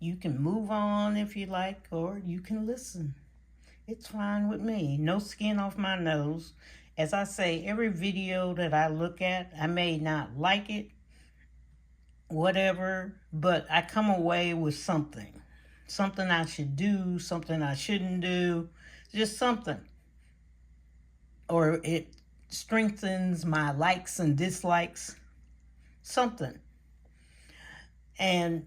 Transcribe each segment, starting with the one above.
You can move on if you like, or you can listen. It's fine with me. No skin off my nose. As I say, every video that I look at, I may not like it, whatever, but I come away with something. Something I should do, something I shouldn't do, just something. Or it strengthens my likes and dislikes, something. And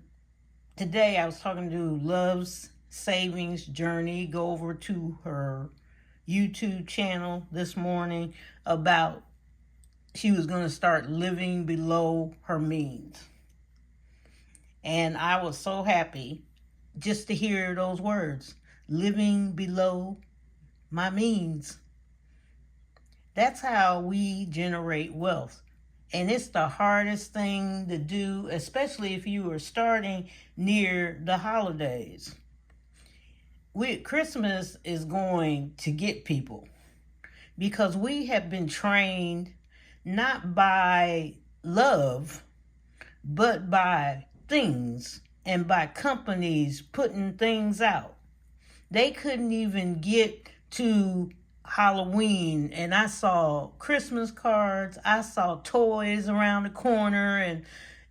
today I was talking to Love's Savings Journey. Go over to her YouTube channel this morning about she was going to start living below her means. And I was so happy just to hear those words, living below my means. That's how we generate wealth. And it's the hardest thing to do, especially if you are starting near the holidays. Christmas is going to get people because we have been trained not by love, but by things and by companies putting things out. They couldn't even get to Halloween, and I saw Christmas cards, I saw toys around the corner,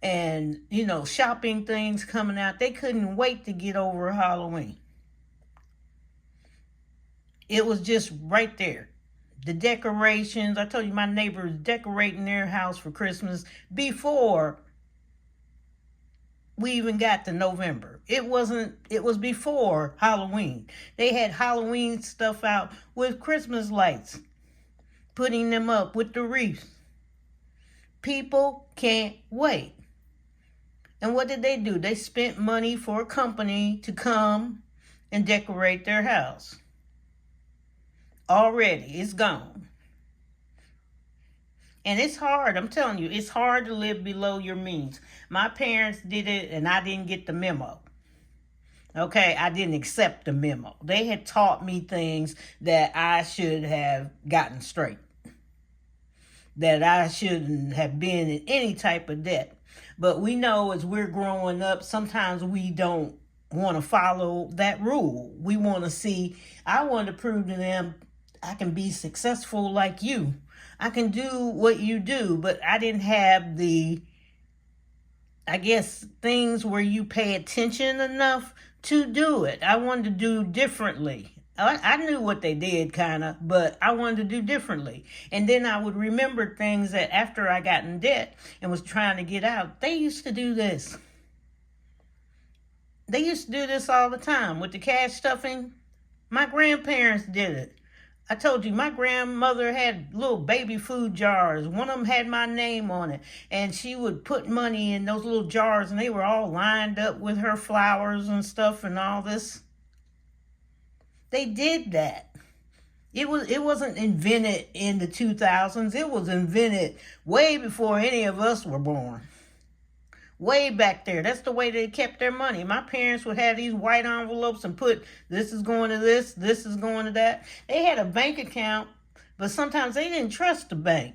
and shopping things coming out. They couldn't wait to get over Halloween. It was just right there. The decorations, I told you my neighbors decorating their house for Christmas before we even got to November. It was before Halloween. They had Halloween stuff out with Christmas lights, putting them up with the wreaths. People can't wait. And what did they do? They spent money for a company to come and decorate their house. Already, it's gone. And it's hard, I'm telling you, it's hard to live below your means. My parents did it and I didn't get the memo. Okay, I didn't accept the memo. They had taught me things that I should have gotten straight. That I shouldn't have been in any type of debt. But we know as we're growing up, sometimes we don't want to follow that rule. We want to see, I want to prove to them I can be successful like you. I can do what you do, but I didn't have the, things where you pay attention enough to do it. I wanted to do differently. I knew what they did, kind of, but I wanted to do differently. And then I would remember things that after I got in debt and was trying to get out, they used to do this. They used to do this all the time with the cash stuffing. My grandparents did it. I told you, my grandmother had little baby food jars. One of them had my name on it. And she would put money in those little jars, and they were all lined up with her flowers and stuff and all this. They did that. It wasn't invented in the 2000s. It was invented way before any of us were born. Way back there. That's the way they kept their money. My parents would have these white envelopes and put, this is going to this is going to that. They had a bank account, but sometimes they didn't trust the bank.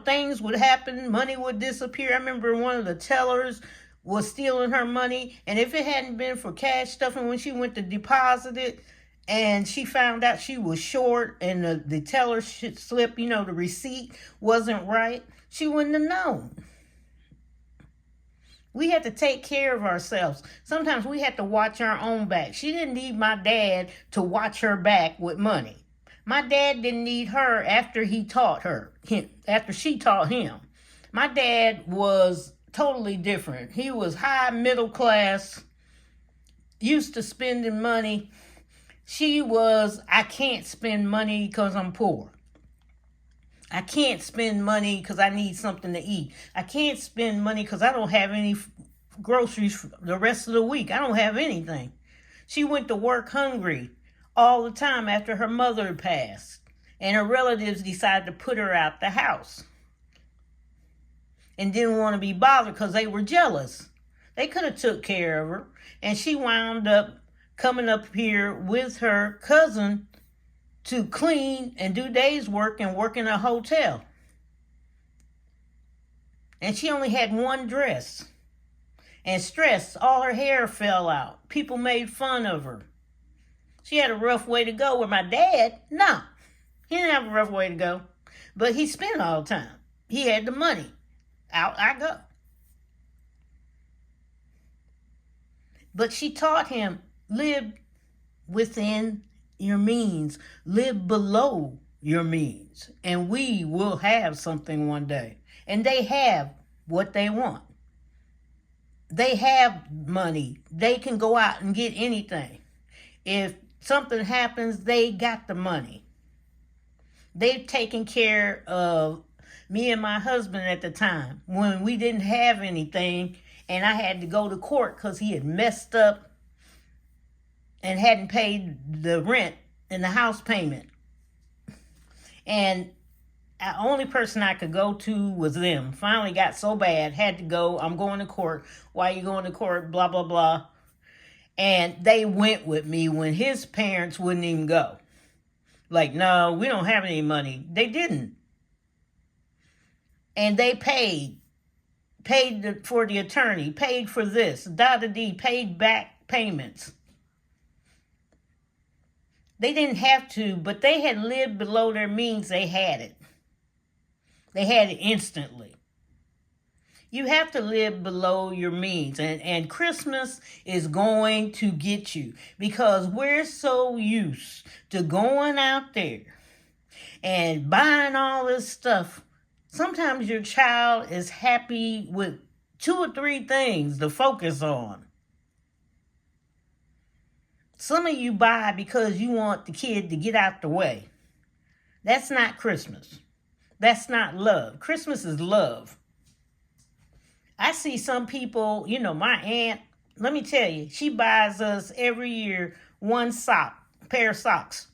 Things would happen, money would disappear. I remember one of the tellers was stealing her money, and if it hadn't been for cash stuffing when she went to deposit it, and she found out she was short and the teller slip, the receipt wasn't right, she wouldn't have known. We had to take care of ourselves. Sometimes we had to watch our own back. She didn't need my dad to watch her back with money. My dad didn't need her after he taught her, after she taught him. My dad was totally different. He was high middle class, used to spending money. She was, I can't spend money because I'm poor. I can't spend money because I need something to eat. I can't spend money because I don't have any groceries for the rest of the week. I don't have anything. She went to work hungry all the time after her mother passed. And her relatives decided to put her out the house. And didn't want to be bothered because they were jealous. They could have took care of her. And she wound up coming up here with her cousin to clean and do days work and work in a hotel. And she only had one dress. and stressed. All her hair fell out. People made fun of her. She had a rough way to go. With my dad, no, he didn't have a rough way to go. But he spent all the time. He had the money. Out I go. But she taught him, live within your means. Live below your means. And we will have something one day. And they have what they want. They have money. They can go out and get anything. If something happens, they got the money. They've taken care of me and my husband at the time when we didn't have anything and I had to go to court because he had messed up and hadn't paid the rent and the house payment. And the only person I could go to was them. Finally got so bad, had to go. I'm going to court. Why are you going to court? Blah, blah, blah. And they went with me when his parents wouldn't even go. Like, no, we don't have any money. They didn't. And they paid for the attorney, paid for this, paid back payments. They didn't have to, but they had lived below their means. They had it. They had it instantly. You have to live below your means. And Christmas is going to get you because we're so used to going out there and buying all this stuff. Sometimes your child is happy with 2 or 3 things to focus on. Some of you buy because you want the kid to get out the way. That's not Christmas. That's not love. Christmas is love. I see some people, my aunt, let me tell you, she buys us every year one pair of socks.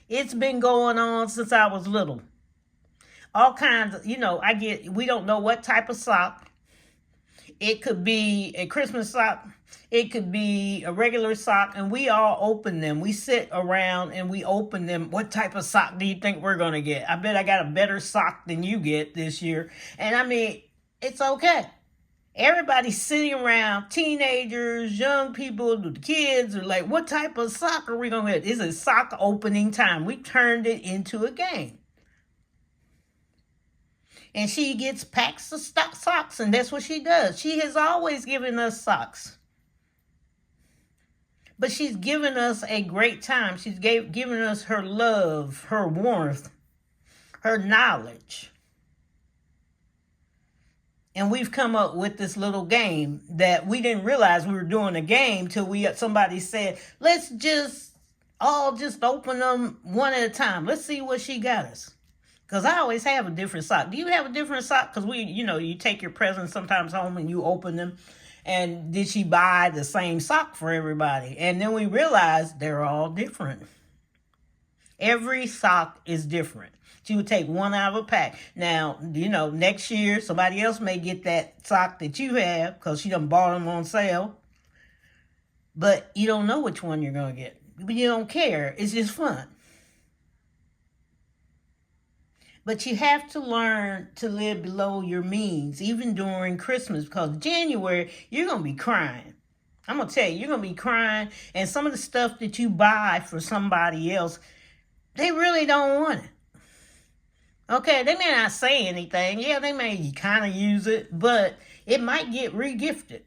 It's been going on since I was little. All kinds of, we don't know what type of sock. It could be a Christmas sock. It could be a regular sock, and we all open them. We sit around and we open them. What type of sock do you think we're going to get? I bet I got a better sock than you get this year. And I mean, it's okay. Everybody's sitting around, teenagers, young people, the kids are like, what type of sock are we going to get? It's a sock opening time. We turned it into a game. And she gets packs of socks, and that's what she does. She has always given us socks. But she's given us a great time. She's given us her love, her warmth, her knowledge. And we've come up with this little game that we didn't realize we were doing a game till somebody said, let's just open them one at a time. Let's see what she got us. Because I always have a different sock. Do you have a different sock? Because you take your presents sometimes home and you open them. And did she buy the same sock for everybody? And then we realized they're all different. Every sock is different. She would take one out of a pack. Now, next year, somebody else may get that sock that you have because she done bought them on sale. But you don't know which one you're going to get. But you don't care. It's just fun. But you have to learn to live below your means, even during Christmas, because January, you're going to be crying. I'm going to tell you, you're going to be crying. And some of the stuff that you buy for somebody else, they really don't want it. Okay, they may not say anything. Yeah, they may kind of use it, but it might get re-gifted.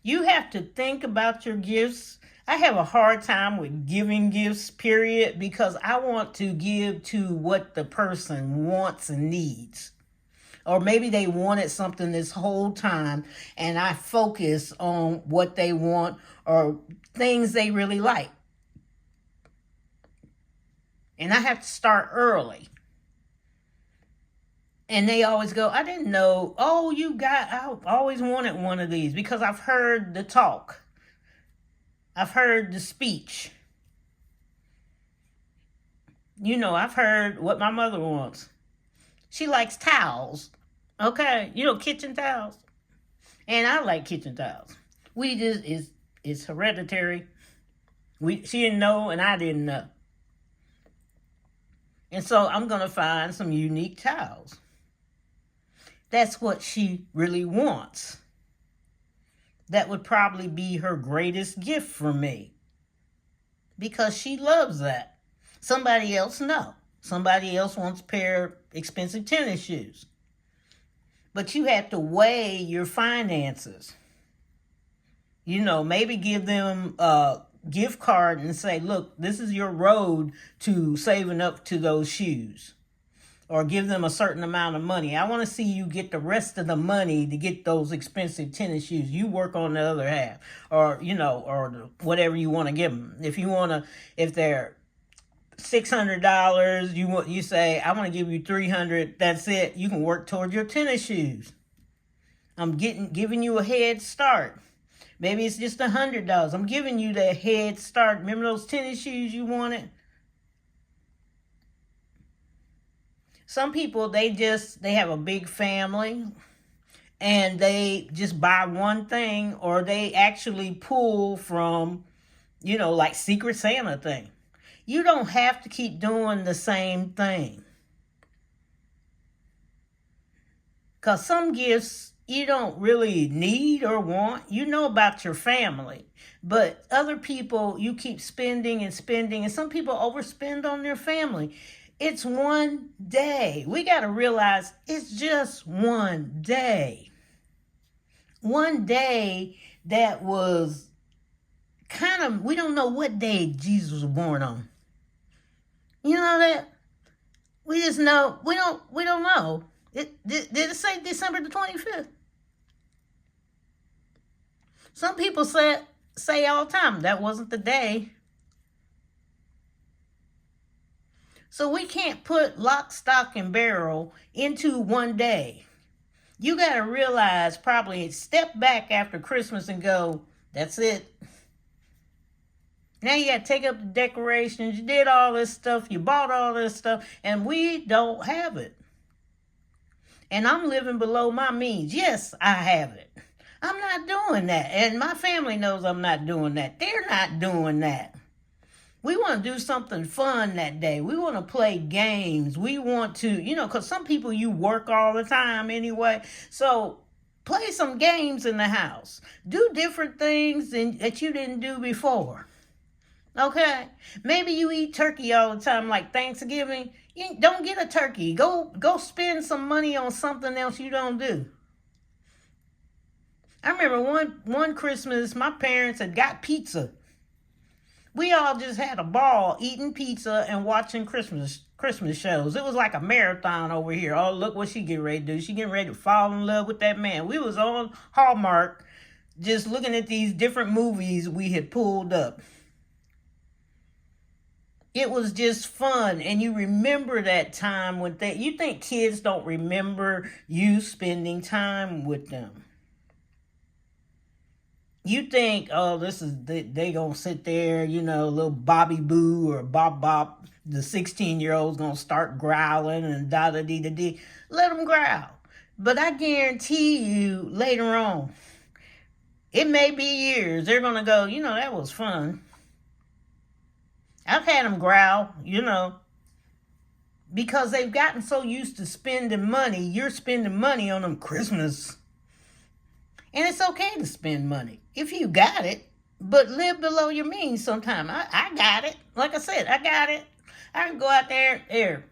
You have to think about your gifts. I have a hard time with giving gifts, period, because I want to give to what the person wants and needs. Or maybe they wanted something this whole time, and I focus on what they want or things they really like. And I have to start early. And they always go, I didn't know. Oh, I always wanted one of these because I've heard the talk. I've heard the speech. I've heard what my mother wants. She likes towels. Okay, kitchen towels. And I like kitchen towels. It's hereditary. She didn't know and I didn't know. And so I'm going to find some unique towels. That's what she really wants. That would probably be her greatest gift from me because she loves that. Somebody else, no. Somebody else wants a pair of expensive tennis shoes. But you have to weigh your finances. Maybe give them a gift card and say, look, this is your road to saving up to those shoes. Or give them a certain amount of money. I want to see you get the rest of the money to get those expensive tennis shoes. You work on the other half. Or, or whatever you want to give them. If they're $600, you say, I want to give you $300. That's it. You can work toward your tennis shoes. I'm giving you a head start. Maybe it's just $100. I'm giving you that head start. Remember those tennis shoes you wanted? Some people, they have a big family and they just buy one thing, or they actually pull from, like Secret Santa thing. You don't have to keep doing the same thing. Because some gifts you don't really need or want. You know about your family. But other people, you keep spending and spending. And some people overspend on their family. It's one day. We got to realize it's just one day. One day that was we don't know what day Jesus was born on. You know that? We just know, we don't know. Did it say December the 25th? Some people say all the time, that wasn't the day. So we can't put lock, stock, and barrel into one day. You got to realize, probably step back after Christmas and go, that's it. Now you got to take up the decorations. You did all this stuff. You bought all this stuff. And we don't have it. And I'm living below my means. Yes, I have it. I'm not doing that. And my family knows I'm not doing that. They're not doing that. We want to do something fun that day. We want to play games. We want to, because some people, you work all the time anyway. So play some games in the house. Do different things that you didn't do before. Okay? Maybe you eat turkey all the time, like Thanksgiving. You don't get a turkey. Go spend some money on something else you don't do. I remember one Christmas, my parents had got pizza. We all just had a ball eating pizza and watching Christmas shows. It was like a marathon over here. Oh, look what she getting ready to do. She getting ready to fall in love with that man. We was on Hallmark just looking at these different movies we had pulled up. It was just fun. And you remember that time when you think kids don't remember you spending time with them. You think, oh, they gonna sit there, little Bobby Boo or Bop Bop, the 16-year-old's gonna start growling and da-da-dee-da-dee. Let them growl. But I guarantee you later on, it may be years, they're gonna go, that was fun. I've had them growl, because they've gotten so used to spending money. You're spending money on them Christmas. And it's okay to spend money if you got it, but live below your means sometime. I got it. Like I said, I got it. I can go out there.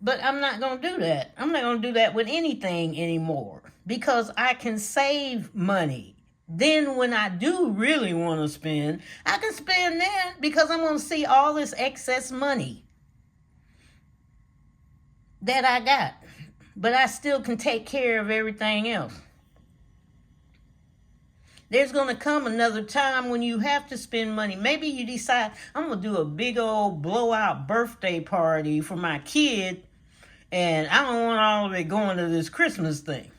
But I'm not going to do that. I'm not going to do that with anything anymore because I can save money. Then when I do really want to spend, I can spend then because I'm going to see all this excess money that I got. But I still can take care of everything else. There's going to come another time when you have to spend money. Maybe you decide, I'm going to do a big old blowout birthday party for my kid. And I don't want all of it going to this Christmas thing.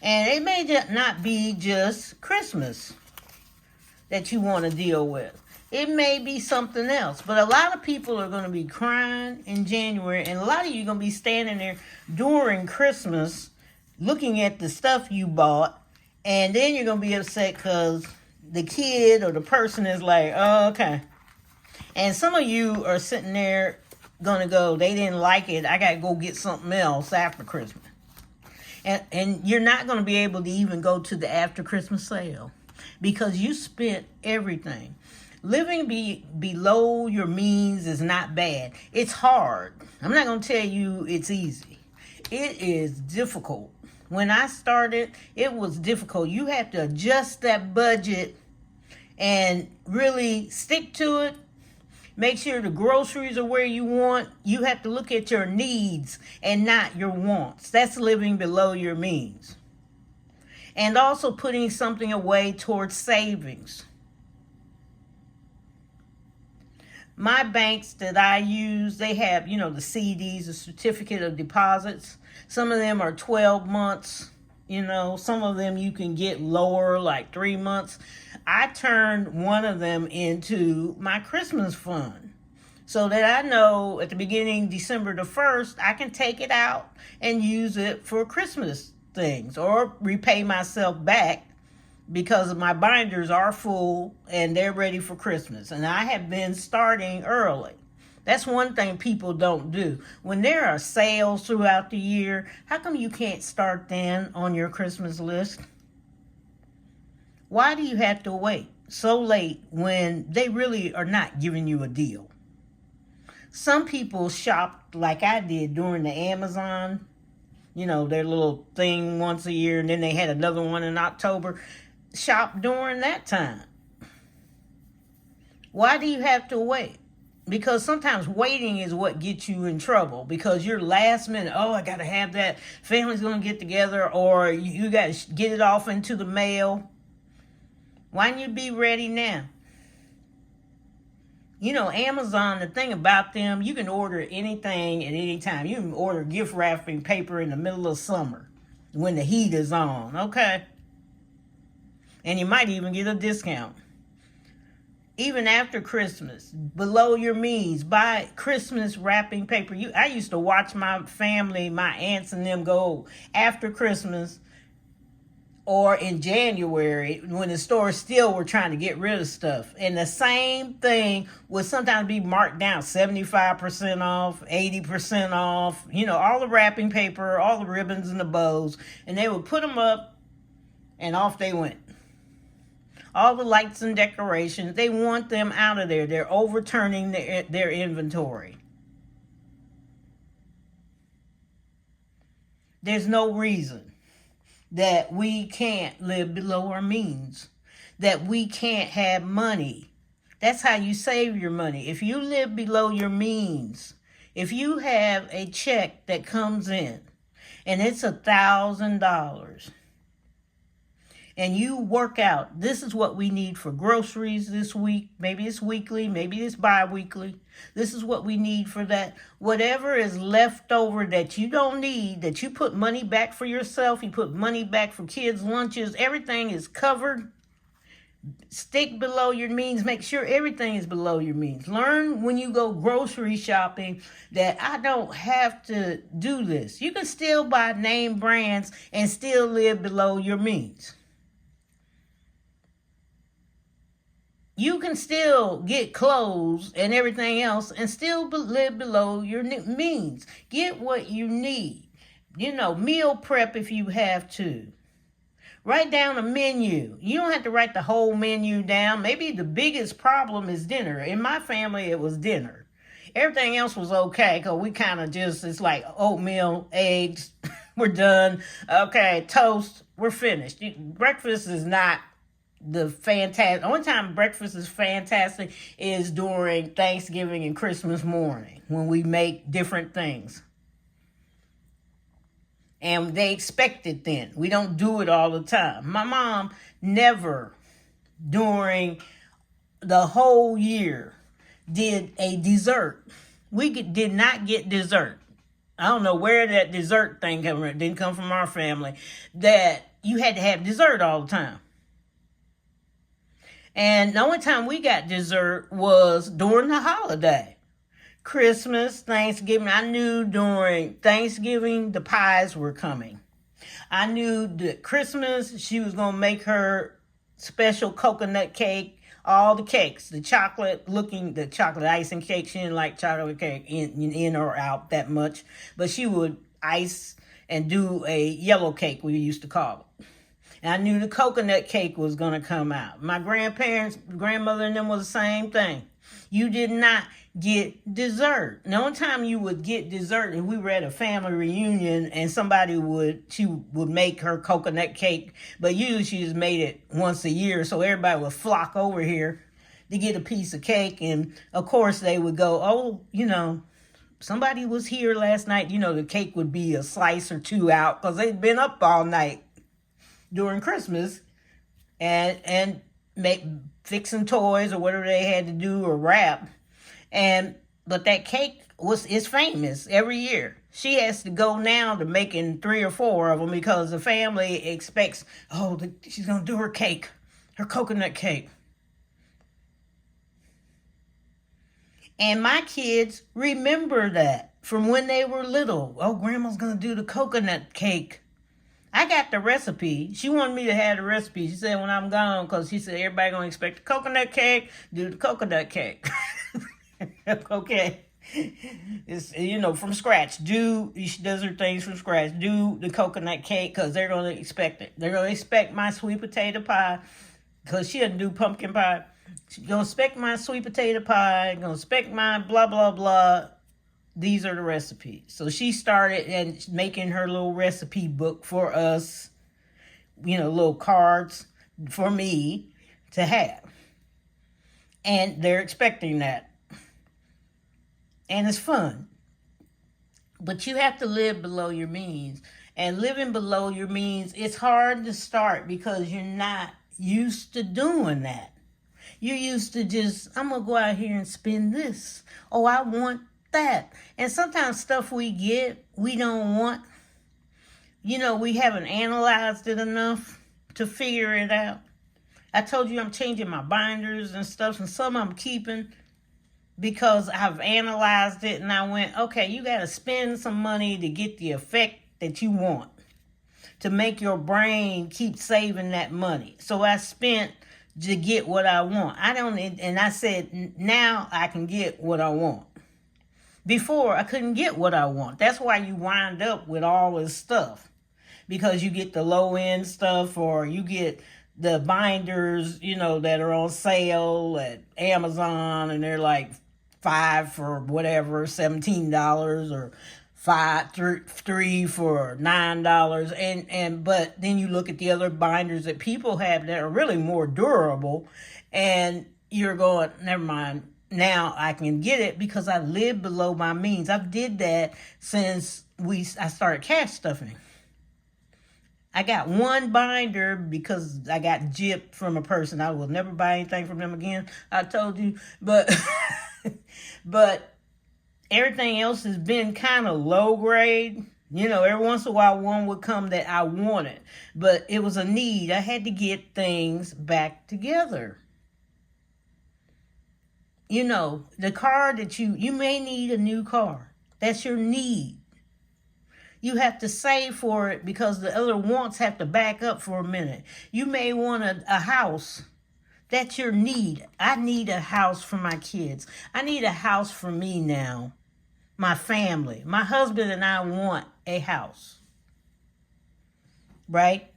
And it may not be just Christmas that you want to deal with. It may be something else. But a lot of people are going to be crying in January. And a lot of you are going to be standing there during Christmas looking at the stuff you bought. And then you're going to be upset because the kid or the person is like, oh, okay. And some of you are sitting there going to go, they didn't like it. I got to go get something else after Christmas. And you're not going to be able to even go to the after Christmas sale because you spent everything. Living below your means is not bad. It's hard. I'm not going to tell you it's easy. It is difficult. When I started, it was difficult. You have to adjust that budget and really stick to it. Make sure the groceries are where you want. You have to look at your needs and not your wants. That's living below your means. And also putting something away towards savings. My banks that I use, they have, the CDs, the certificate of deposits. Some of them are 12 months. Some of them you can get lower, like 3 months. I turned one of them into my Christmas fund so that I know at the beginning, December the 1st, I can take it out and use it for Christmas things or repay myself back because my binders are full and they're ready for Christmas. And I have been starting early. That's one thing people don't do. When there are sales throughout the year, how come you can't start then on your Christmas list? Why do you have to wait so late when they really are not giving you a deal? Some people shop like I did during the Amazon, their little thing once a year, and then they had another one in October. Shop during that time. Why do you have to wait? Because sometimes waiting is what gets you in trouble because you're last minute, I got to have that. Family's going to get together, or you got to get it off into the mail. Why don't you be ready now? Amazon, the thing about them, you can order anything at any time. You can order gift wrapping paper in the middle of summer when the heat is on, okay? And you might even get a discount. Even after Christmas, below your means, buy Christmas wrapping paper. I used to watch my family, my aunts and them go after Christmas or in January when the stores still were trying to get rid of stuff. And the same thing would sometimes be marked down 75% off, 80% off, all the wrapping paper, all the ribbons and the bows. And they would put them up and off they went. All the lights and decorations, they want them out of there. They're overturning their inventory. There's no reason that we can't live below our means, that we can't have money. That's how you save your money. If you live below your means, if you have a check that comes in and it's $1,000, and you work out, this is what we need for groceries this week. Maybe it's weekly, maybe it's bi-weekly. This is what we need for that. Whatever is left over that you don't need, that you put money back for yourself, you put money back for kids' lunches, everything is covered. Stick below your means. Make sure everything is below your means. Learn when you go grocery shopping that I don't have to do this. You can still buy name brands and still live below your means. You can still get clothes and everything else and still live below your means. Get what you need. Meal prep if you have to. Write down a menu. You don't have to write the whole menu down. Maybe the biggest problem is dinner. In my family, it was dinner. Everything else was okay because we kind of it's like oatmeal, eggs, we're done. Okay, toast, we're finished. Breakfast is not the only time breakfast is fantastic is during Thanksgiving and Christmas morning when we make different things. And they expect it then. We don't do it all the time. My mom never during the whole year did a dessert. We did not get dessert. I don't know where that dessert thing came from. It didn't come from our family. That you had to have dessert all the time. And the only time we got dessert was during the holiday. Christmas, Thanksgiving. I knew during Thanksgiving the pies were coming. I knew that Christmas she was going to make her special coconut cake, all the cakes, the chocolate icing cake. She didn't like chocolate cake in or out that much, but she would ice and do a yellow cake, we used to call it. And I knew the coconut cake was going to come out. My grandmother and them was the same thing. You did not get dessert. The only time you would get dessert if we were at a family reunion and she would make her coconut cake, but usually she just made it once a year, so everybody would flock over here to get a piece of cake. And of course they would go, oh, somebody was here last night. The cake would be a slice or two out because they'd been up all night during Christmas and fixing toys or whatever they had to do, or wrap. But that cake is famous every year. She has to go now to making 3 or 4 of them because the family expects, she's going to do her cake, her coconut cake. And my kids remember that from when they were little. Oh, grandma's going to do the coconut cake. I got the recipe. She wanted me to have the recipe. She said when I'm gone, because she said everybody going to expect the coconut cake, do the coconut cake. Okay. It's, from scratch. She does her things from scratch. Do the coconut cake because they're going to expect it. They're going to expect my sweet potato pie because she doesn't do pumpkin pie. She's going to expect my sweet potato pie. Going to expect my blah, blah, blah. These are the recipes. So she started making her little recipe book for us, little cards for me to have. And they're expecting that. And it's fun. But you have to live below your means. And living below your means, it's hard to start because you're not used to doing that. You're used to just, I'm going to go out here and spend this. Oh, I want that. And sometimes stuff we get, we don't want. We haven't analyzed it enough to figure it out. I told you I'm changing my binders and stuff, and some I'm keeping because I've analyzed it and I went, okay, you got to spend some money to get the effect that you want, to make your brain keep saving that money. So I spent to get what I want. And I said, now I can get what I want. Before, I couldn't get what I want. That's why you wind up with all this stuff. Because you get the low-end stuff, or you get the binders, that are on sale at Amazon, and they're like 5 for whatever, $17, or 3 for $9. But then you look at the other binders that people have that are really more durable, and you're going, never mind. Now I can get it because I live below my means. I've did that since I started cash stuffing. I got one binder because I got gypped from a person. I will never buy anything from them again. I told you, but everything else has been kind of low grade. Every once in a while one would come that I wanted, but it was a need. I had to get things back together. The car that you may need a new car. That's your need. You have to save for it because the other wants have to back up for a minute. You may want a house. That's your need. I need a house for my kids. I need a house for me now. My family. My husband and I want a house. Right?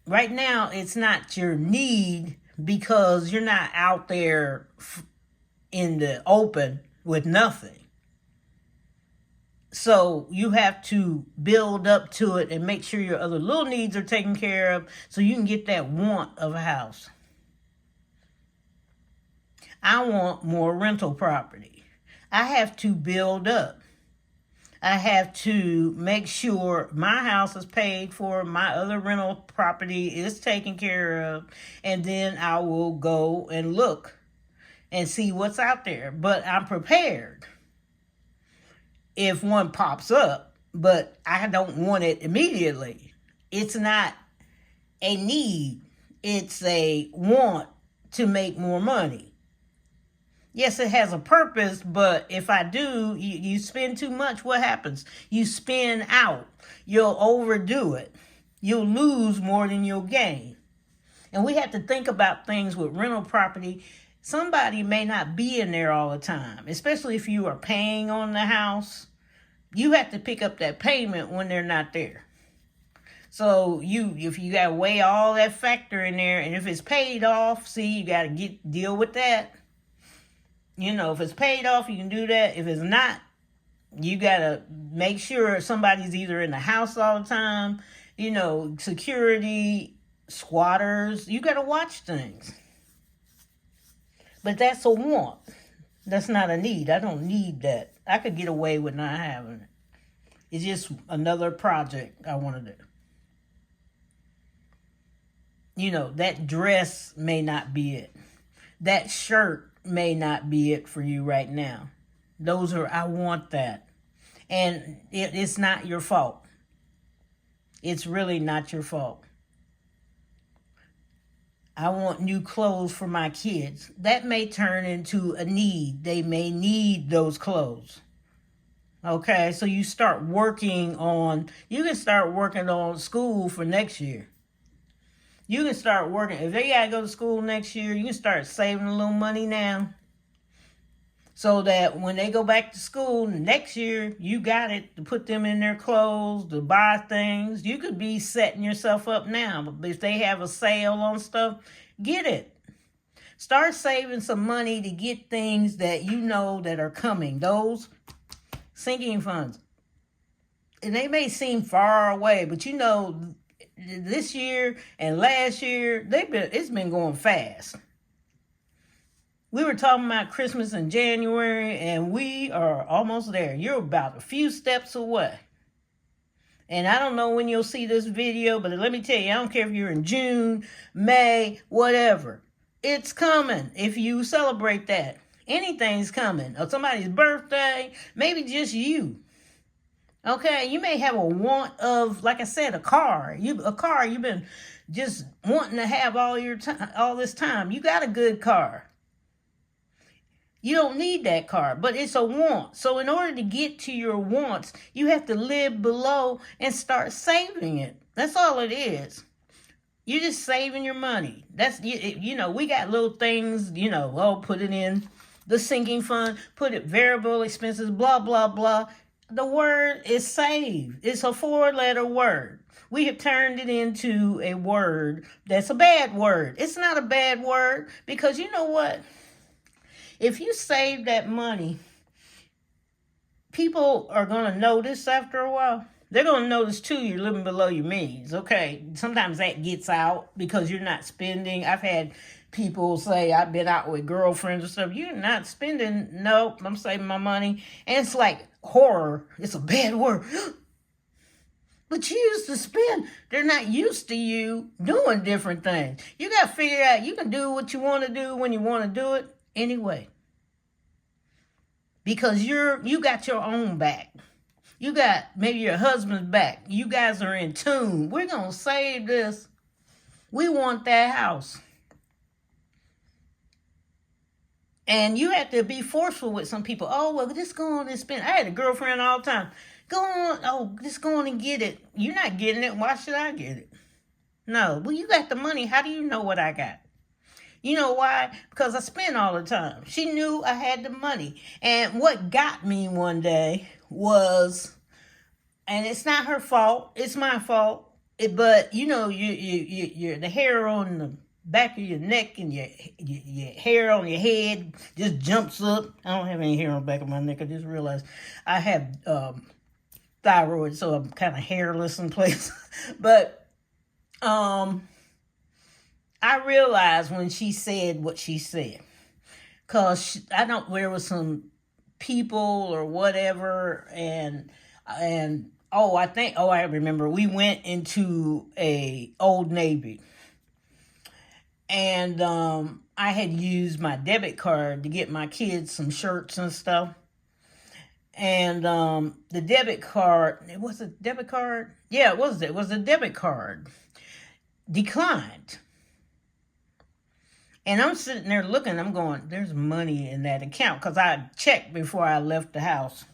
Right now, it's not your need because you're not out there in the open with nothing. So you have to build up to it and make sure your other little needs are taken care of so you can get that want of a house. I want more rental property. I have to build up. I have to make sure my house is paid for, my other rental property is taken care of, and then I will go and look and see what's out there. But I'm prepared if one pops up, but I don't want it immediately. It's not a need. It's a want to make more money. Yes, it has a purpose, but if I do, you spend too much, what happens? You spin out. You'll overdo it. You'll lose more than you'll gain. And we have to think about things with rental property. Somebody may not be in there all the time, especially if you are paying on the house. you have to pick up that payment when they're not there. So if you gotta weigh all that factor in there, and if it's paid off, see, you gotta deal with that. If it's paid off, you can do that. If it's not, you gotta make sure somebody's either in the house all the time, security, squatters. You gotta watch things. But that's a want. That's not a need. I don't need that. I could get away with not having it. It's just another project I want to do. That dress may not be it. That shirt may not be it for you right now. I want that. And it's not your fault. It's really not your fault. I want new clothes for my kids. That may turn into a need. They may need those clothes. Okay, so you can start working on school for next year. You can start working. If they gotta go to school next year, you can start saving a little money now. So that when they go back to school next year, you got it to put them in their clothes, to buy things. You could be setting yourself up now. But if they have a sale on stuff, get it. Start saving some money to get things that that are coming. Those sinking funds. And they may seem far away, but this year and last year, it's been going fast. We were talking about Christmas in January, and we are almost there. You're about a few steps away. And I don't know when you'll see this video, but let me tell you, I don't care if you're in June, May, whatever. It's coming if you celebrate that. Anything's coming. Or somebody's birthday, maybe just you. Okay, you may have a want of, like I said, a car. You've been just wanting to have all this time. You got a good car. You don't need that car, but it's a want. So in order to get to your wants, you have to live below and start saving it. That's all it is. You're just saving your money. We got little things, put it in the sinking fund, put it variable expenses, blah, blah, blah. The word is save. It's a 4-letter word. We have turned it into a word that's a bad word. It's not a bad word because you know what? If you save that money, people are going to notice after a while. They're going to notice, too, you're living below your means, okay? Sometimes that gets out because you're not spending. I've had people say, I've been out with girlfriends or stuff. You're not spending. Nope, I'm saving my money. And it's like horror. It's a bad word. But you used to spend. They're not used to you doing different things. You got to figure out you can do what you want to do when you want to do it. Anyway, because you got your own back. You got maybe your husband's back. You guys are in tune. We're going to save this. We want that house. And you have to be forceful with some people. Oh, well, just go on and spend. I had a girlfriend all the time. Go on. Just go on and get it. You're not getting it. Why should I get it? No. Well, you got the money. How do you know what I got? You know why? Because I spend all the time. She knew I had the money. And what got me one day was, and it's not her fault, it's my fault, but you the hair on the back of your neck and your hair on your head just jumps up. I don't have any hair on the back of my neck. I just realized I have thyroid, so I'm kind of hairless in places. But I realized when she said what she said, because there was some people or whatever, and I remember we went into a Old Navy, and I had used my debit card to get my kids some shirts and stuff, and the debit card, it was a debit card? Yeah, it was a debit card, declined. And I'm sitting there looking, I'm going, there's money in that account, because I checked before I left the house.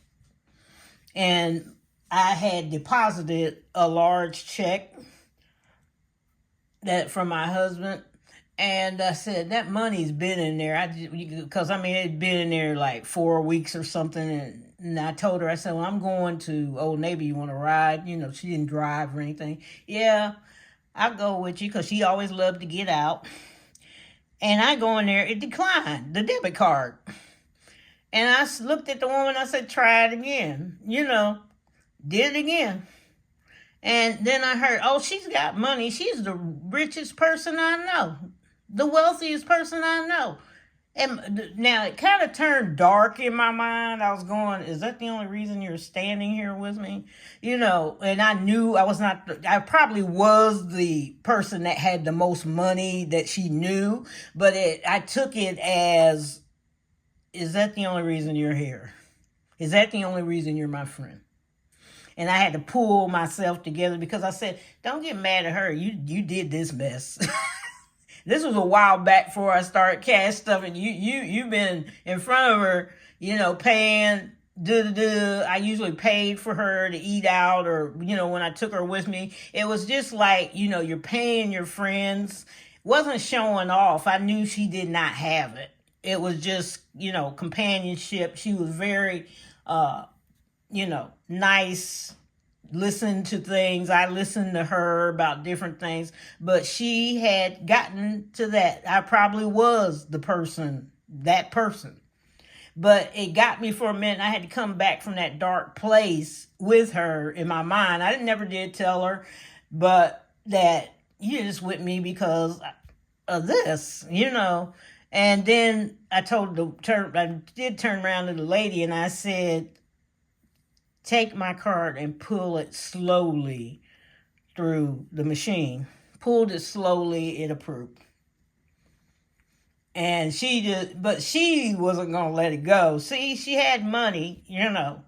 And I had deposited a large check from my husband, And I said, that money's been in there. Because I mean, it'd been in there like 4 weeks or something. And I told her, I said, well, I'm going to Old Navy. You want to ride? You know, she didn't drive or anything. Yeah, I'll go with you, because she always loved to get out. And I go in there, it declined, the debit card. And I looked at the woman, I said, try it again. You know, did it again. And then I heard, oh, she's got money. She's the richest person I know, the wealthiest person I know. And now it kind of turned dark in my mind. I was going, is that the only reason you're standing here with me? You know, and I knew I probably was the person that had the most money that she knew, but I took it as, is that the only reason you're here? Is that the only reason you're my friend? And I had to pull myself together, because I said, don't get mad at her. You did this mess. This was a while back before I started cash stuffing. You've been in front of her, you know, paying. I usually paid for her to eat out, or, you know, when I took her with me, it was just like, you know, you're paying your friends. Wasn't showing off. I knew she did not have it. It was just, you know, companionship. She was very, you know, nice, listen to things. I listened to her about different things, but she had gotten to that. I probably was that person. But it got me for a minute. I had to come back from that dark place with her in my mind. I never did tell her, but that you're just with me because of this, you know. And then I did turn around to the lady and I said, take my card and pull it slowly through the machine. Pulled it slowly, it approved. And but she wasn't going to let it go. See, she had money, you know.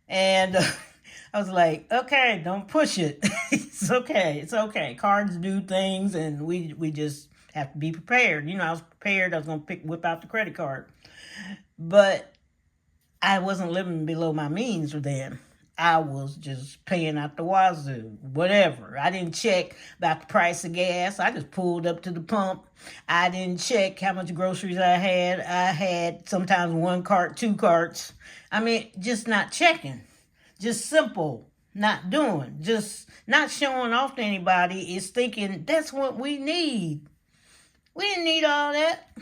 And I was like, okay, don't push it. It's okay. Cards do things, and we just have to be prepared. You know, I was prepared. I was going to whip out the credit card. But I wasn't living below my means then. I was just paying out the wazoo, whatever. I didn't check about the price of gas. I just pulled up to the pump. I didn't check how much groceries I had. I had sometimes 1 cart, 2 carts. I mean, just not checking. Just simple, not doing. Just not showing off to anybody is thinking that's what we need. We didn't need all that.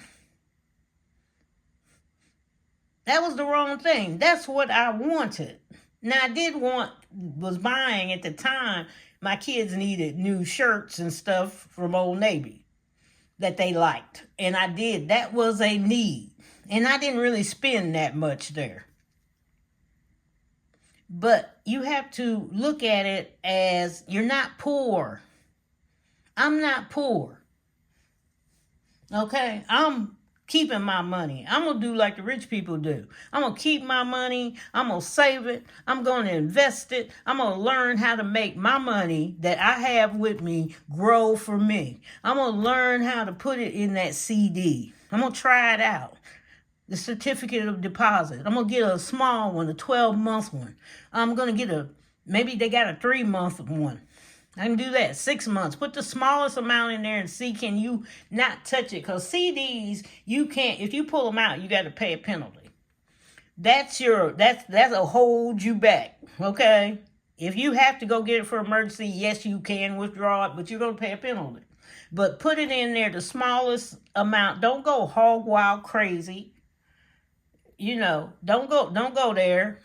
That was the wrong thing. That's what I wanted. Now, was buying at the time, my kids needed new shirts and stuff from Old Navy that they liked. And I did. That was a need. And I didn't really spend that much there. But you have to look at it as you're not poor. I'm not poor. Okay? I'm keeping my money. I'm going to do like the rich people do. I'm going to keep my money. I'm going to save it. I'm going to invest it. I'm going to learn how to make my money that I have with me grow for me. I'm going to learn how to put it in that CD. I'm going to try it out. The certificate of deposit. I'm going to get a small one, a 12-month one. I'm going to get maybe they got a 3-month one. I can do that. 6 months. Put the smallest amount in there and see, can you not touch it? Because CDs, you can't, if you pull them out, you got to pay a penalty. That'll hold you back. Okay? If you have to go get it for emergency, yes, you can withdraw it, but you're going to pay a penalty. But put it in there, the smallest amount. Don't go hog wild crazy. You know, don't go there.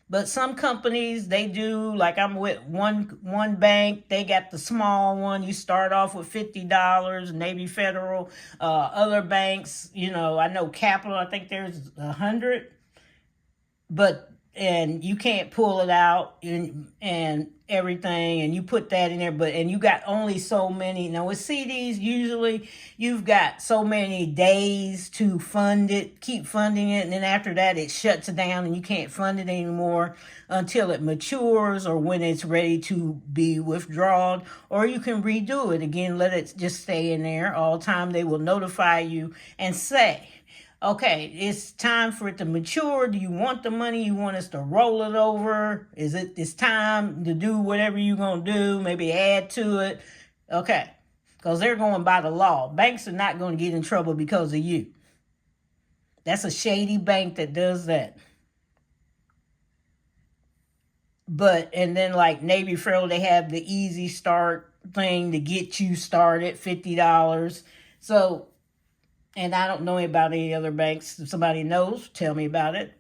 But some companies, they do, like I'm with one bank, they got the small one. You start off with $50, Navy Federal. Other banks, you know, I know Capital, I think there's 100. And you can't pull it out and everything, and you put that in there, and you got only so many. Now with CDs, usually you've got so many days to fund it, keep funding it, and then after that it shuts down and you can't fund it anymore until it matures or when it's ready to be withdrawn, or you can redo it again, let it just stay in there all the time. They will notify you and say, okay, it's time for it to mature. Do you want the money? You want us to roll it over? It's time to do whatever you're going to do, maybe add to it. Okay. because they're going by the law. Banks are not going to get in trouble because of you. That's a shady bank that does that. And then like Navy Federal, they have the easy start thing to get you started, $50. So, and I don't know about any other banks. If somebody knows, tell me about it.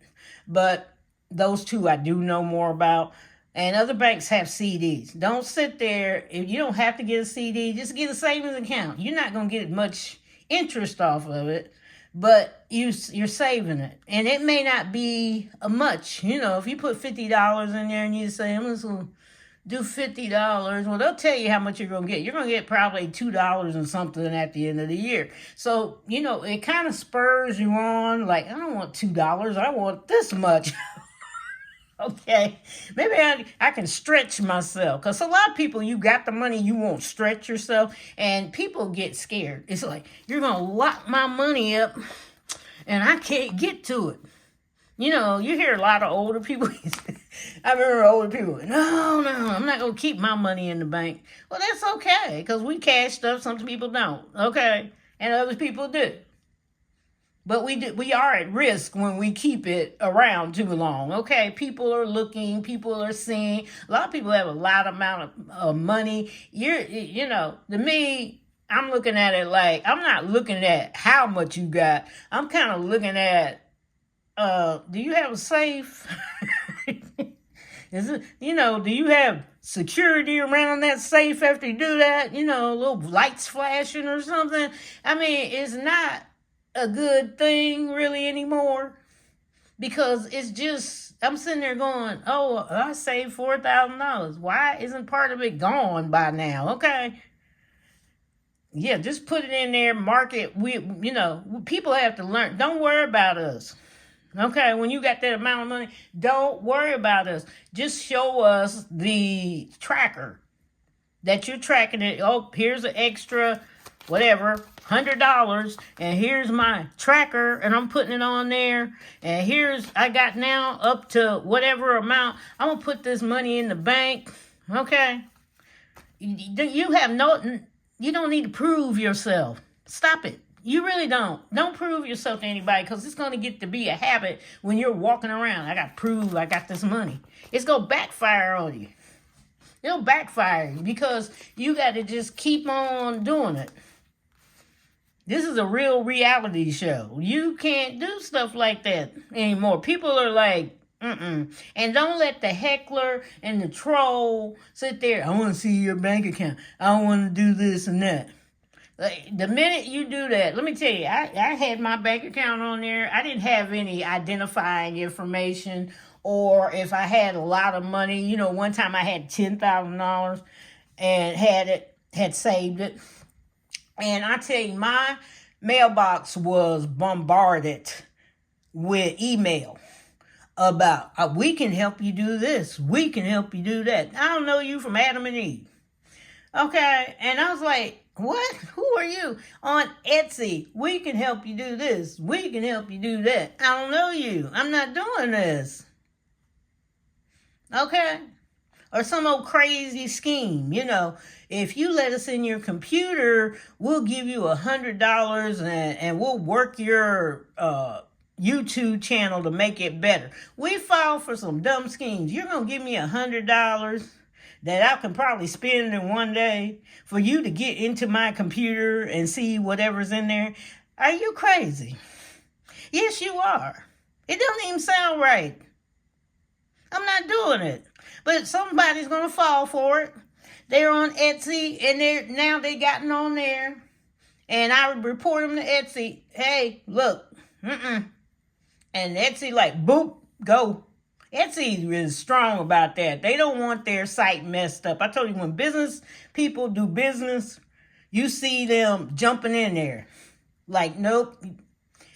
But those two I do know more about. And other banks have CDs. Don't sit there. If you don't have to get a CD, just get a savings account. You're not going to get much interest off of it, but you're saving it. And it may not be much. If you put $50 in there and you say, I'm just going to do $50, well, they'll tell you how much you're going to get. You're going to get probably $2 and something at the end of the year. So, it kind of spurs you on, like, I don't want $2. I want this much. Okay, maybe I can stretch myself, because a lot of people, you got the money, you won't stretch yourself, and people get scared. It's like, you're going to lock my money up and I can't get to it. You hear a lot of older people. I remember older people, no, I'm not going to keep my money in the bank. Well, that's okay, because we cash stuff, some people don't, okay, and other people do. But we are at risk when we keep it around too long. Okay, people are looking, people are seeing. A lot of people have a lot amount of money. To me, I'm looking at it like, I'm not looking at how much you got. I'm kind of looking at, do you have a safe? Do you have security around that safe after you do that? Little lights flashing or something. I mean, it's not a good thing really anymore, because it's just, I'm sitting there going, oh, I saved $4,000. Why isn't part of it gone by now? Okay. Yeah, just put it in there, mark it. People have to learn. Don't worry about us. Okay, when you got that amount of money, don't worry about us. Just show us the tracker that you're tracking it. Oh, here's an extra whatever, $100, and here's my tracker, and I'm putting it on there, and I got now up to whatever amount. I'm going to put this money in the bank, okay? You don't need to prove yourself. Stop it. You really don't. Don't prove yourself to anybody, because it's going to get to be a habit when you're walking around. I got to prove I got this money. It's going to backfire on you. It'll backfire you, because you got to just keep on doing it. This is a real reality show. You can't do stuff like that anymore. People are like, And don't let the heckler and the troll sit there. I want to see your bank account. I want to do this and that. Like, the minute you do that, let me tell you, I had my bank account on there. I didn't have any identifying information, or if I had a lot of money. One time I had $10,000 and had saved it. And I tell you, my mailbox was bombarded with email about, we can help you do this. We can help you do that. I don't know you from Adam and Eve. Okay. And I was like, what? Who are you? On Etsy, we can help you do this. We can help you do that. I don't know you. I'm not doing this. Okay. Or some old crazy scheme. If you let us in your computer, we'll give you $100 and we'll work your YouTube channel to make it better. We fall for some dumb schemes. You're going to give me $100 that I can probably spend in one day for you to get into my computer and see whatever's in there? Are you crazy? Yes, you are. It doesn't even sound right. I'm not doing it. But somebody's going to fall for it. They're on Etsy, and they gotten on there. And I report them to Etsy. Hey, look. And Etsy like, boop, go. Etsy is strong about that. They don't want their site messed up. I told you, when business people do business, you see them jumping in there. Like, nope.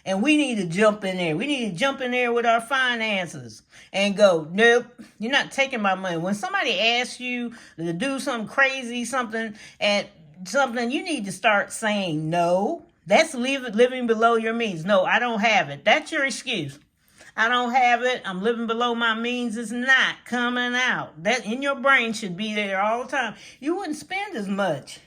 And we need to jump in there. We need to jump in there with our finances and go, nope, you're not taking my money. When somebody asks you to do something crazy, something, you need to start saying no. That's living below your means. No, I don't have it. That's your excuse. I don't have it. I'm living below my means. It's not coming out. That in your brain should be there all the time. You wouldn't spend as much.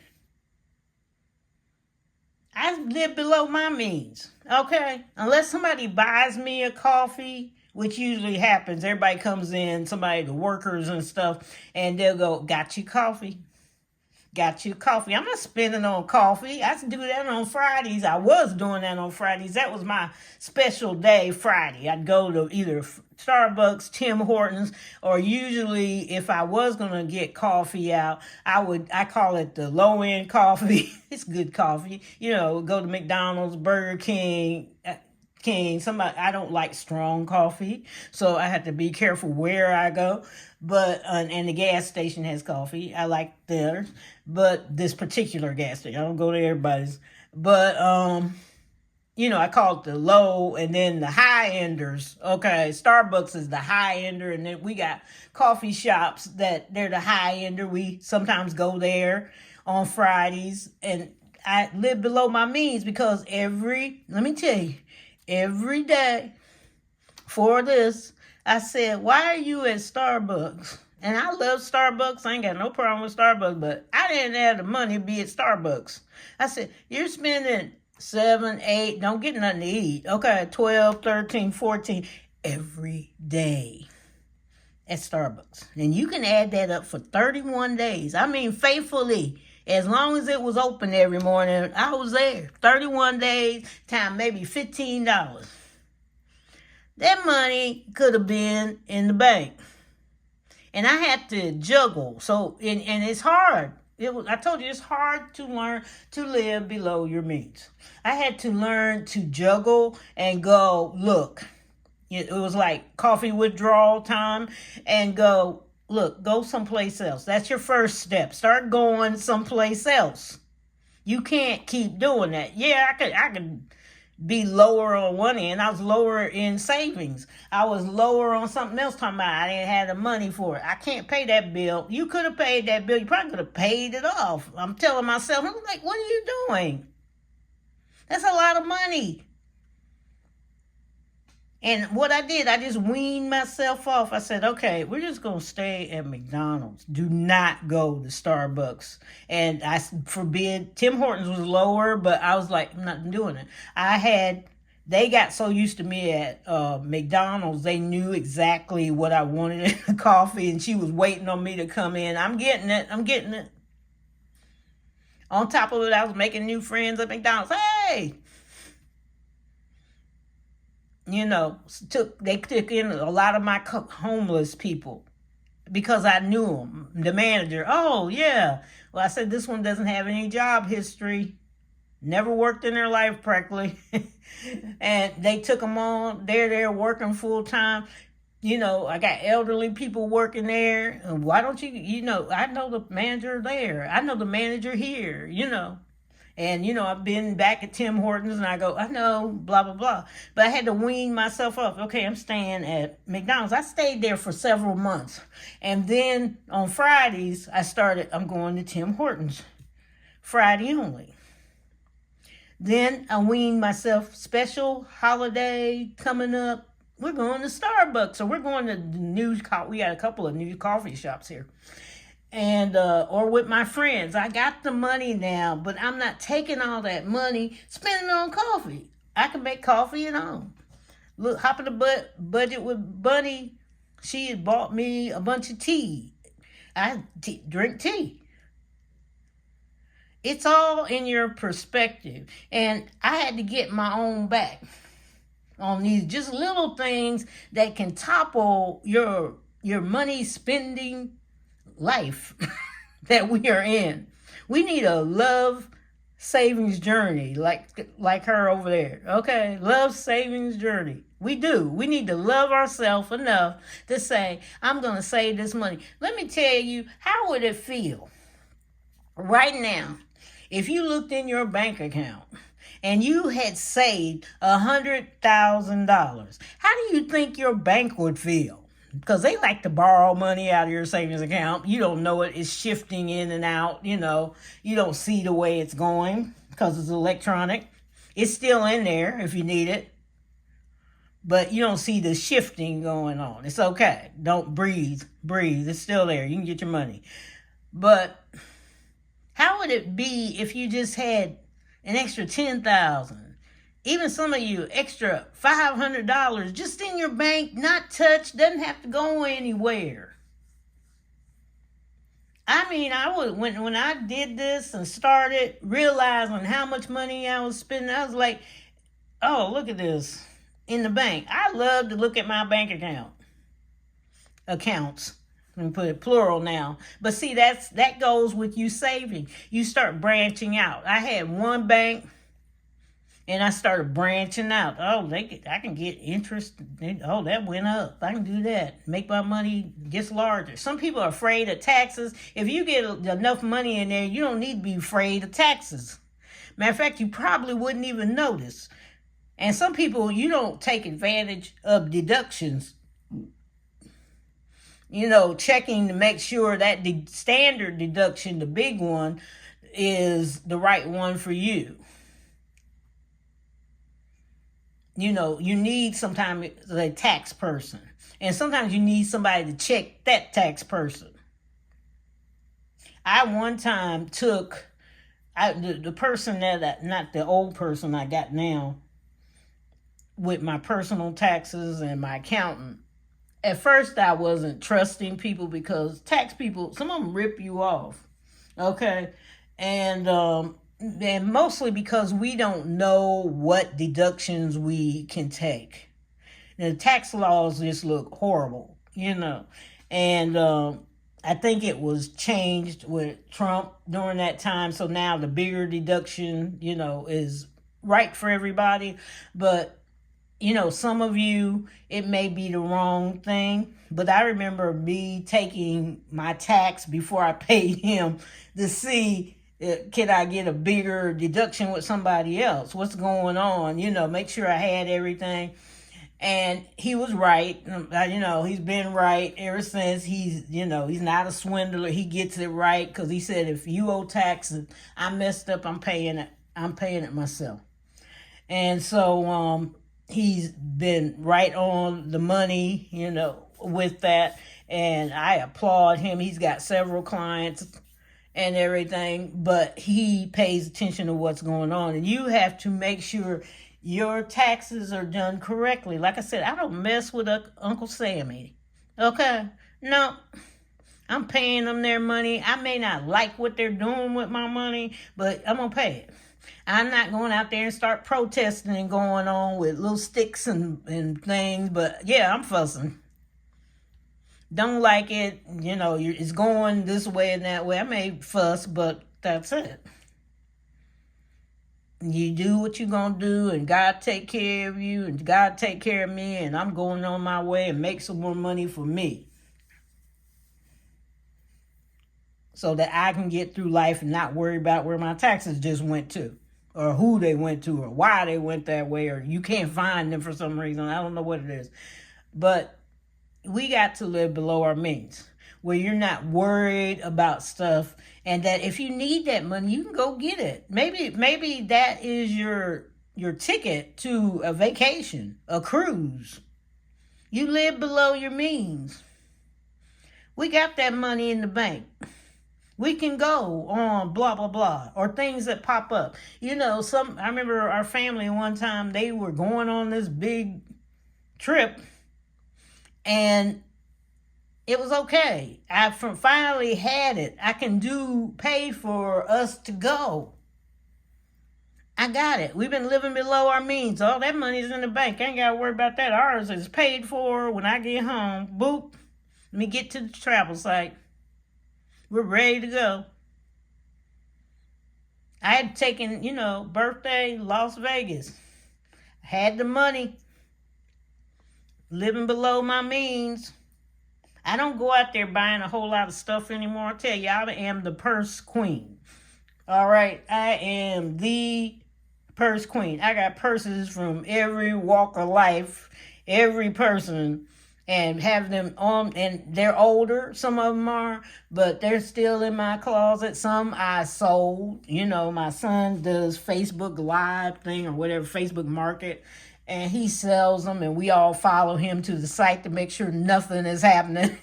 live below my means. Okay? Unless somebody buys me a coffee, which usually happens. Everybody comes in, the workers and stuff, and they'll go, got you coffee? Got you coffee. I'm not spending on coffee. I do that on Fridays. I was doing that on Fridays. That was my special day, Friday. I'd go to either Starbucks, Tim Hortons, or usually if I was gonna get coffee out, I call it the low end coffee. It's good coffee. Go to McDonald's, Burger King. I don't like strong coffee, so I have to be careful where I go. But and the gas station has coffee. I like theirs, but this particular gas station, I don't go to everybody's. But I call it the low and then the high enders. Okay, Starbucks is the high ender, and then we got coffee shops that they're the high ender. We sometimes go there on Fridays, and I live below my means because let me tell you, every day for this, I said, why are you at Starbucks? And I love Starbucks. I ain't got no problem with Starbucks, but I didn't have the money to be at Starbucks. I said, you're spending 7, 8, don't get nothing to eat. Okay, 12, 13, 14 every day at Starbucks. And you can add that up for 31 days. I mean, faithfully. As long as it was open every morning, I was there. 31 days, time maybe $15. That money could have been in the bank. And I had to juggle. So, and it's hard. I told you, it's hard to learn to live below your means. I had to learn to juggle and go, look, it was like coffee withdrawal time, and go, look, go someplace else. That's your first step. Start going someplace else. You can't keep doing that. Yeah, I could be lower on one end. I was lower in savings. I was lower on something else, talking about I didn't have the money for it. I can't pay that bill. You could have paid that bill. You probably could have paid it off. I'm telling myself, I'm like, what are you doing? That's a lot of money. And what I did, I just weaned myself off. I said, okay, we're just going to stay at McDonald's. Do not go to Starbucks. And I forbid, Tim Hortons was lower, but I was like, I'm not doing it. They got so used to me at McDonald's, they knew exactly what I wanted in the coffee, and she was waiting on me to come in. I'm getting it. On top of it, I was making new friends at McDonald's. Hey! They took in a lot of my homeless people because I knew them. The manager, oh, yeah. Well, I said, this one doesn't have any job history. Never worked in their life practically. And they took them on. They're there working full time. I got elderly people working there. Why don't you, I know the manager there. I know the manager here, And, I've been back at Tim Hortons, and I go, I know, blah, blah, blah. But I had to wean myself up. Okay, I'm staying at McDonald's. I stayed there for several months. And then on Fridays, I'm going to Tim Hortons. Friday only. Then I weaned myself. Special holiday coming up. We're going to Starbucks. Or we're going to we got a couple of new coffee shops here. And or with my friends. I got the money now, but I'm not taking all that money, spending on coffee. I can make coffee at home. Look, hop in the budget with Bunny. She had bought me a bunch of tea. I drink tea. It's all in your perspective. And I had to get my own back on these just little things that can topple your money spending life that we are in. We need a love savings journey like her over there. Okay, love savings journey. We do. We need to love ourselves enough to say, I'm going to save this money. Let me tell you, how would it feel right now if you looked in your bank account and you had saved $100,000? How do you think your bank would feel? Because they like to borrow money out of your savings account. You don't know it. It's shifting in and out. You don't see the way it's going because it's electronic. It's still in there if you need it. But you don't see the shifting going on. It's okay. Don't breathe. It's still there. You can get your money. But how would it be if you just had an extra $10,000. Even some of you, extra $500 just in your bank, not touched, doesn't have to go anywhere. I mean, I was when I did this and started realizing how much money I was spending, I was like, oh, look at this in the bank. I love to look at my bank accounts. Let me put it plural now. But see, that goes with you saving. You start branching out. I had one bank, and I started branching out. Oh, I can get interest. Oh, that went up. I can do that. Make my money gets larger. Some people are afraid of taxes. If you get enough money in there, you don't need to be afraid of taxes. Matter of fact, you probably wouldn't even notice. And some people, you don't take advantage of deductions. Checking to make sure that the standard deduction, the big one, is the right one for you. You need sometimes a tax person. And sometimes you need somebody to check that tax person. I one time took the person not the old person I got now, with my personal taxes and my accountant. At first, I wasn't trusting people because tax people, some of them rip you off. Okay. And mostly because we don't know what deductions we can take. The tax laws just look horrible, And I think it was changed with Trump during that time. So now the bigger deduction, is right for everybody. But some of you, it may be the wrong thing, but I remember me taking my tax before I paid him to see, can I get a bigger deduction with somebody else? What's going on? Make sure I had everything. And he was right. He's been right ever since. He's not a swindler. He gets it right because he said, if you owe taxes, I messed up, I'm paying it. I'm paying it myself. And so, he's been right on the money, with that. And I applaud him. He's got several clients and everything, but he pays attention to what's going on. And you have to make sure your taxes are done correctly. Like I said, I don't mess with Uncle Sammy. Okay? No. I'm paying them their money. I may not like what they're doing with my money, but I'm going to pay it. I'm not going out there and start protesting and going on with little sticks and things, but yeah, I'm fussing. Don't like it, it's going this way and that way. I may fuss, but that's it. You do what you're going to do, and God take care of you, and God take care of me, and I'm going on my way and make some more money for me, so that I can get through life and not worry about where my taxes just went to, or who they went to, or why they went that way, or you can't find them for some reason. I don't know what it is. But we got to live below our means, where you're not worried about stuff, and that if you need that money, you can go get it. Maybe that is your ticket to a vacation, a cruise. You live below your means. We got that money in the bank. We can go on blah, blah, blah, or things that pop up. I remember our family one time, they were going on this big trip, and it was okay. I finally had it. I can pay for us to go. I got it. We've been living below our means. All that money's in the bank. I ain't got to worry about that. Ours is paid for when I get home. Boop. Let me get to the travel site. We're ready to go. I had taken, birthday, Las Vegas. Had the money. Living below my means. I don't go out there buying a whole lot of stuff anymore. I tell you, I am the purse queen. All right, I am the purse queen. I got purses from every walk of life, every person, and have them on, and they're older, some of them are, but they're still in my closet. Some I sold. My son does Facebook Live thing or whatever, Facebook Market, and he sells them, and we all follow him to the site to make sure nothing is happening.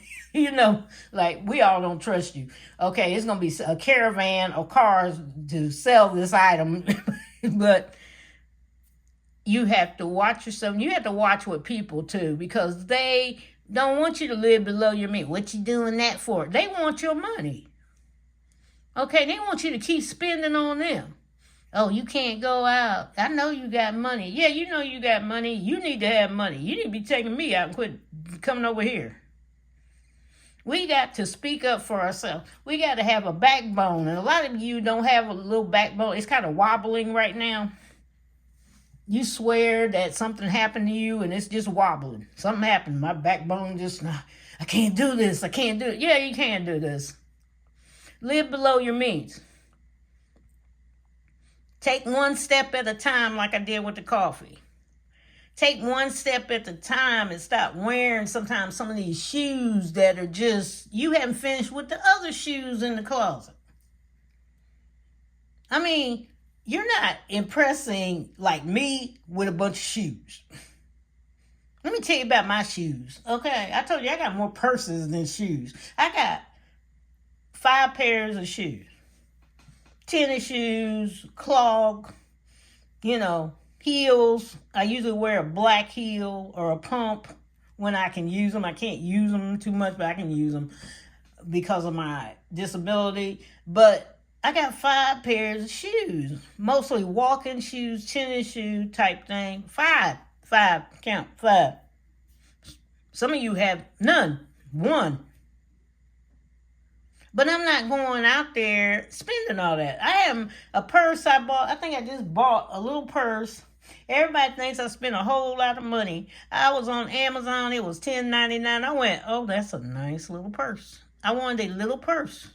Like, we all don't trust you. Okay, it's going to be a caravan of cars to sell this item. But you have to watch yourself. You have to watch with people too, because they don't want you to live below your means. What you doing that for? They want your money. Okay, they want you to keep spending on them. Oh, you can't go out. I know you got money. Yeah, you know you got money. You need to have money. You need to be taking me out and quit coming over here. We got to speak up for ourselves. We got to have a backbone. And a lot of you don't have a little backbone. It's kind of wobbling right now. You swear that something happened to you and it's just wobbling. Something happened. My backbone just, I can't do this. I can't do it. Yeah, you can do this. Live below your means. Take one step at a time, like I did with the coffee. Take one step at a time and stop wearing sometimes some of these shoes that are just, you haven't finished with the other shoes in the closet. I mean, you're not impressing like me with a bunch of shoes. Let me tell you about my shoes. Okay, I told you I got more purses than shoes. I got 5 pairs of shoes. Tennis shoes, clog, heels. I usually wear a black heel or a pump when I can use them. I can't use them too much, but I can use them because of my disability. But I got 5 pairs of shoes, mostly walking shoes, tennis shoe type thing. 5, count 5. Some of you have none, 1. But I'm not going out there spending all that. I am a purse I bought. I think I just bought a little purse. Everybody thinks I spent a whole lot of money. I was on Amazon. It was $10.99. I went, oh, that's a nice little purse. I wanted a little purse.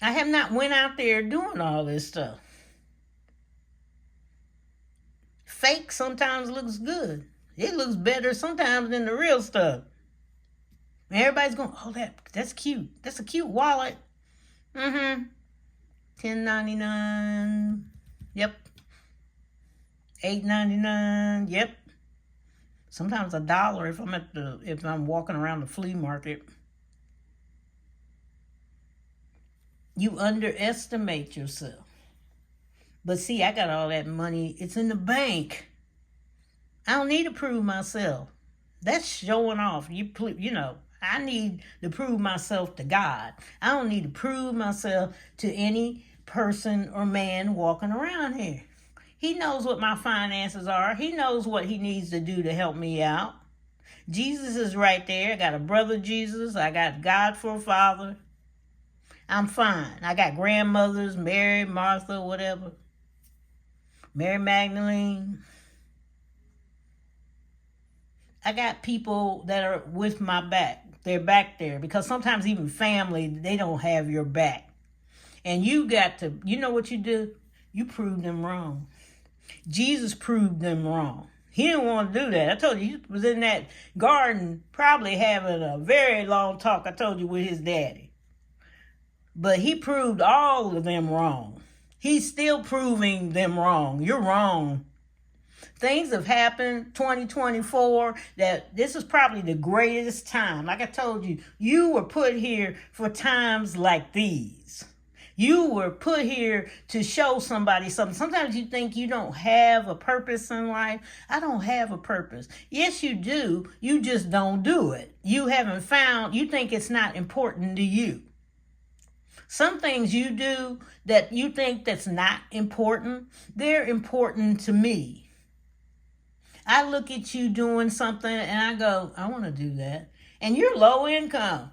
I have not went out there doing all this stuff. Fake sometimes looks good. It looks better sometimes than the real stuff. Everybody's going, oh, that's cute. That's a cute wallet. $10.99. Yep. $8.99. Yep. Sometimes $1 if I'm walking around the flea market. You underestimate yourself. But see, I got all that money. It's in the bank. I don't need to prove myself. That's showing off. I need to prove myself to God. I don't need to prove myself to any person or man walking around here. He knows what my finances are. He knows what he needs to do to help me out. Jesus is right there. I got a brother Jesus. I got God for a father. I'm fine. I got grandmothers, Mary, Martha, whatever. Mary Magdalene. I got people that are with my back. They're back there because sometimes even family, they don't have your back. And you got to, you know what you do? You prove them wrong. Jesus proved them wrong. He didn't want to do that. I told you, he was in that garden probably having a very long talk, I told you, with his daddy. But he proved all of them wrong. He's still proving them wrong. You're wrong. Things have happened 2024 that this is probably the greatest time. Like I told you, you were put here for times like these. You were put here to show somebody something. Sometimes you think you don't have a purpose in life. I don't have a purpose. Yes, you do. You just don't do it. You haven't found, you think it's not important to you. Some things you do that you think that's not important, they're important to me. I look at you doing something and I go, I want to do that. And you're low income.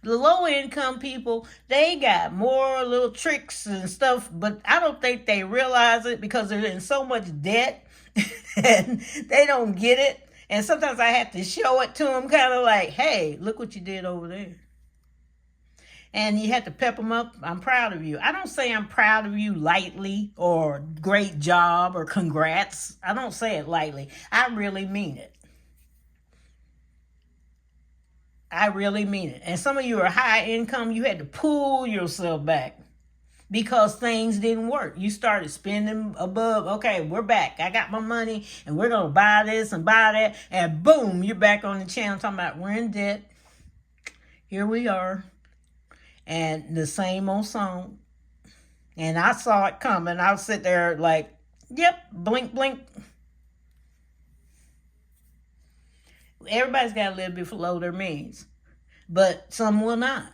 The low income people, they got more little tricks and stuff, but I don't think they realize it because they're in so much debt and they don't get it. And sometimes I have to show it to them kind of like, hey, look what you did over there. And you have to pep them up. I'm proud of you. I don't say I'm proud of you lightly or great job or congrats. I don't say it lightly. I really mean it. I really mean it. And some of you are high income. You had to pull yourself back because things didn't work. You started spending above. Okay, we're back. I got my money and we're going to buy this and buy that. And boom, you're back on the channel talking about we're in debt. Here we are. And the same old song. And I saw it coming. I'll sit there like, yep, blink, blink. Everybody's got to live below their means, but some will not.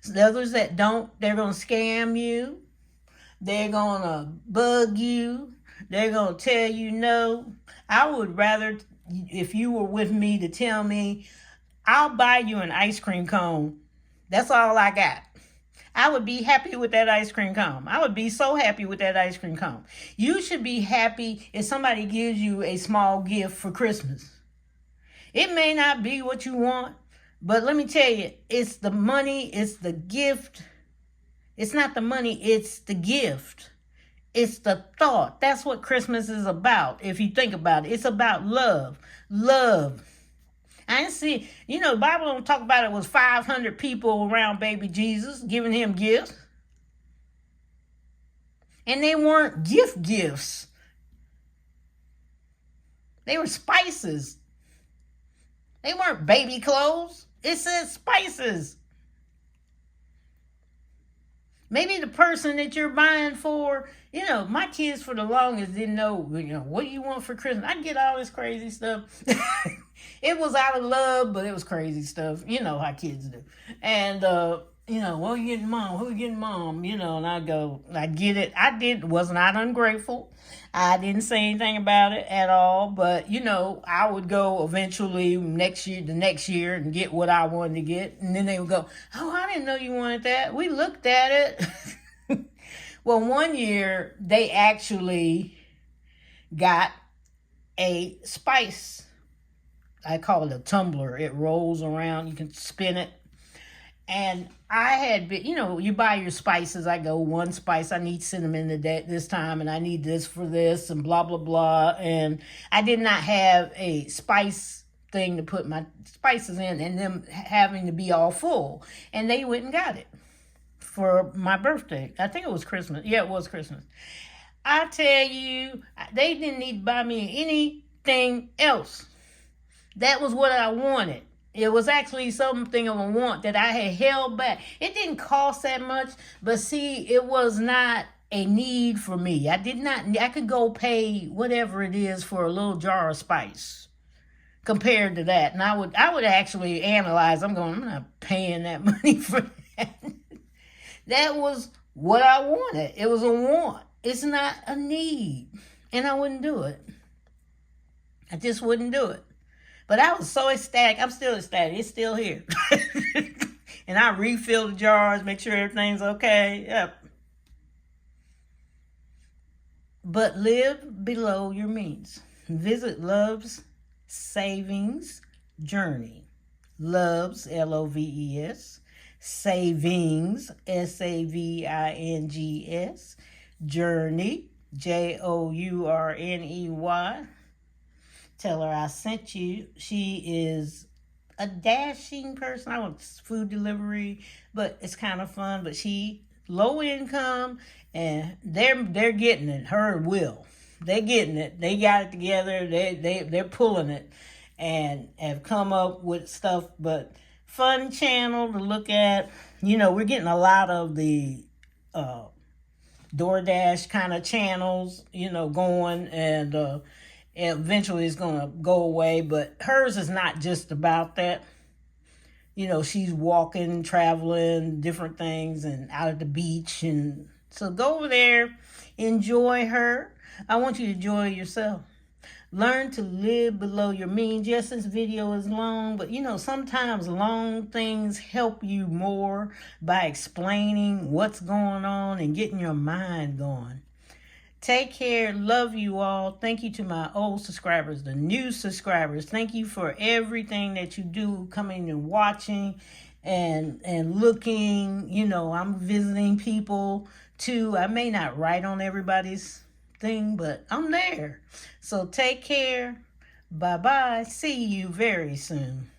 The others that don't, they're going to scam you. They're going to bug you. They're going to tell you no. I would rather, if you were with me, to tell me, I'll buy you an ice cream cone. That's all I got. I would be happy with that ice cream cone. I would be so happy with that ice cream cone. You should be happy if somebody gives you a small gift for Christmas. It may not be what you want, but let me tell you, it's the money, it's the gift. It's not the money, it's the gift. It's the thought. That's what Christmas is about, if you think about it. It's about love. Love. I didn't see, the Bible don't talk about it was 500 people around baby Jesus giving him gifts. And they weren't gifts. They were spices. They weren't baby clothes. It says spices. Maybe the person that you're buying for, my kids for the longest didn't know, what do you want for Christmas? I get all this crazy stuff. It was out of love, but it was crazy stuff. You know how kids do. And, what are you getting, Mom? Who are you getting, Mom? And I get it. Was not ungrateful. I didn't say anything about it at all. But, I would go eventually the next year and get what I wanted to get. And then they would go, oh, I didn't know you wanted that. We looked at it. Well, one year they actually got a spice. I call it a tumbler. It rolls around. You can spin it. And I had been, you buy your spices. I go, one spice, I need cinnamon this time, and I need this for this, and blah, blah, blah. And I did not have a spice thing to put my spices in, and them having to be all full. And they went and got it for my birthday. I think it was Christmas. Yeah, it was Christmas. I tell you, they didn't need to buy me anything else. That was what I wanted. It was actually something of a want that I had held back. It didn't cost that much, but see, it was not a need for me. I could go pay whatever it is for a little jar of spice compared to that. And I would actually analyze, I'm not paying that money for that. That was what I wanted. It was a want. It's not a need. And I wouldn't do it. I just wouldn't do it. But I was so ecstatic. I'm still ecstatic. It's still here. And I refill the jars, make sure everything's okay. Yep. But live below your means. Visit Love's Savings Journey. Love's, Loves. Savings, Savings. Journey, Journey. Tell her I sent you. She is a dashing person. I want food delivery, but it's kind of fun. But she low income, and they're getting it. Her and Will, they're getting it. They got it together. They're pulling it, and have come up with stuff. But fun channel to look at. We're getting a lot of the DoorDash kind of channels, going, and eventually it's going to go away. But hers is not just about that. She's walking, traveling, different things, and out at the beach. And so go over there, enjoy her. I want you to enjoy yourself. Learn to live below your means. Yes, this video is long, but sometimes long things help you more by explaining what's going on and getting your mind going. Take care. Love you all. Thank you to my old subscribers, the new subscribers. Thank you for everything that you do, coming and watching and looking. I'm visiting people too. I may not write on everybody's thing, but I'm there. So take care. Bye-bye. See you very soon.